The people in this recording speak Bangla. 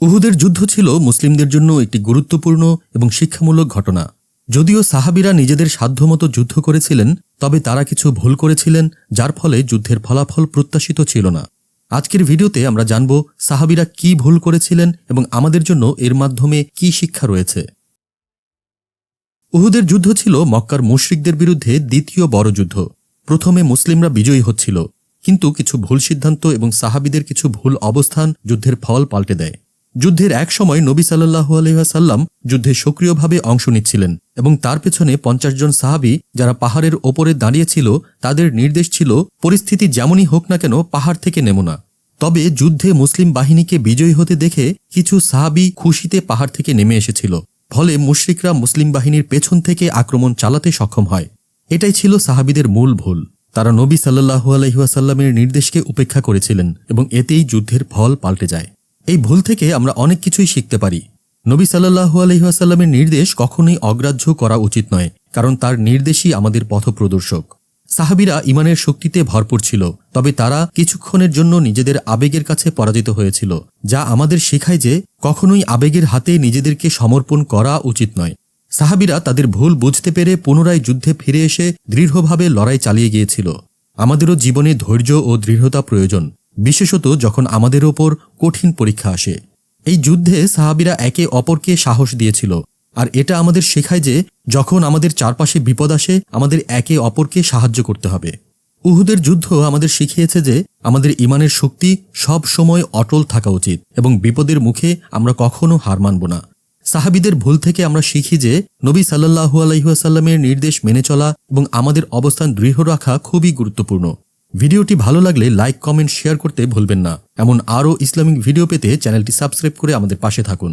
উহুদের যুদ্ধ ছিল মুসলিমদের জন্য একটি গুরুত্বপূর্ণ এবং শিক্ষামূলক ঘটনা। যদিও সাহাবীরা নিজেদের সাধ্যমতো যুদ্ধ করেছিলেন, তবে তারা কিছু ভুল করেছিলেন, যার ফলে যুদ্ধের ফলাফল প্রত্যাশিত ছিল না। আজকের ভিডিওতে আমরা জানব সাহাবীরা কি ভুল করেছিলেন এবং আমাদের জন্য এর মাধ্যমে কি শিক্ষা রয়েছে। উহুদের যুদ্ধ ছিল মক্কার মুশরিকদের বিরুদ্ধে দ্বিতীয় বড় যুদ্ধ। প্রথমে মুসলিমরা বিজয়ী হচ্ছিল, কিন্তু কিছু ভুল সিদ্ধান্ত এবং সাহাবীদের কিছু ভুল অবস্থান যুদ্ধের ফল পাল্টে দেয়। যুদ্ধের এক সময় নবী সাল্লাল্লাহু আলাইহি ওয়াসাল্লাম যুদ্ধে সক্রিয়ভাবে অংশ নিচ্ছিলেন এবং তার পেছনে 50 জন সাহাবী যারা পাহাড়ের ওপরে দাঁড়িয়েছিল, তাদের নির্দেশ ছিল পরিস্থিতি যেমনই হোক না কেন পাহাড় থেকে নেমো না। তবে যুদ্ধে মুসলিম বাহিনীকে বিজয়ী হতে দেখে কিছু সাহাবী খুশিতে পাহাড় থেকে নেমে এসেছিল, ফলে মুশরিকরা মুসলিম বাহিনীর পেছন থেকে আক্রমণ চালাতে সক্ষম হয়। এটাই ছিল সাহাবীদের মূল ভুল। তারা নবী সাল্লাল্লাহু আলাইহি ওয়াসাল্লামের নির্দেশকে উপেক্ষা করেছিলেন এবং এতেই যুদ্ধের ফল পাল্টে যায়। এই ভুল থেকে আমরা অনেক কিছুই শিখতে পারি। নবী সাল্লাল্লাহু আলাইহি ওয়াসাল্লামের নির্দেশ কখনোই অগ্রাহ্য করা উচিত নয়, কারণ তার নির্দেশই আমাদের পথপ্রদর্শক। সাহাবীরা ঈমানের শক্তিতে ভরপুর ছিল, তবে তারা কিছুক্ষণের জন্য নিজেদের আবেগের কাছে পরাজিত হয়েছিল, যা আমাদের শেখায় যে কখনোই আবেগের হাতে নিজেদেরকে সমর্পণ করা উচিত নয়। সাহাবীরা তাদের ভুল বুঝতে পেরে পুনরায় যুদ্ধে ফিরে এসে দৃঢ়ভাবে লড়াই চালিয়ে গিয়েছিল। আমাদেরও জীবনে ধৈর্য ও দৃঢ়তা প্রয়োজন, বিশেষত যখন আমাদের ওপর কঠিন পরীক্ষা আসে। এই যুদ্ধে সাহাবীরা একে অপরকে সাহস দিয়েছিল, আর এটা আমাদের শেখায় যে যখন আমাদের চারপাশে বিপদ আসে, আমাদের একে অপরকে সাহায্য করতে হবে। উহুদের যুদ্ধ আমাদের শিখিয়েছে যে আমাদের ঈমানের শক্তি সব সময় অটল থাকা উচিত এবং বিপদের মুখে আমরা কখনো হার মানব না। সাহাবীদের ভুল থেকে আমরা শিখি যে নবী সাল্লাল্লাহু আলাইহি ওয়াসাল্লামের নির্দেশ মেনে চলা এবং আমাদের অবস্থান দৃঢ় রাখা খুবই গুরুত্বপূর্ণ। ভিডিওটি ভালো লাগলে লাইক, কমেন্ট, শেয়ার করতে ভুলবেন না। এমন আরও ইসলামিক ভিডিও পেতে চ্যানেলটি সাবস্ক্রাইব করে আমাদের পাশে থাকুন।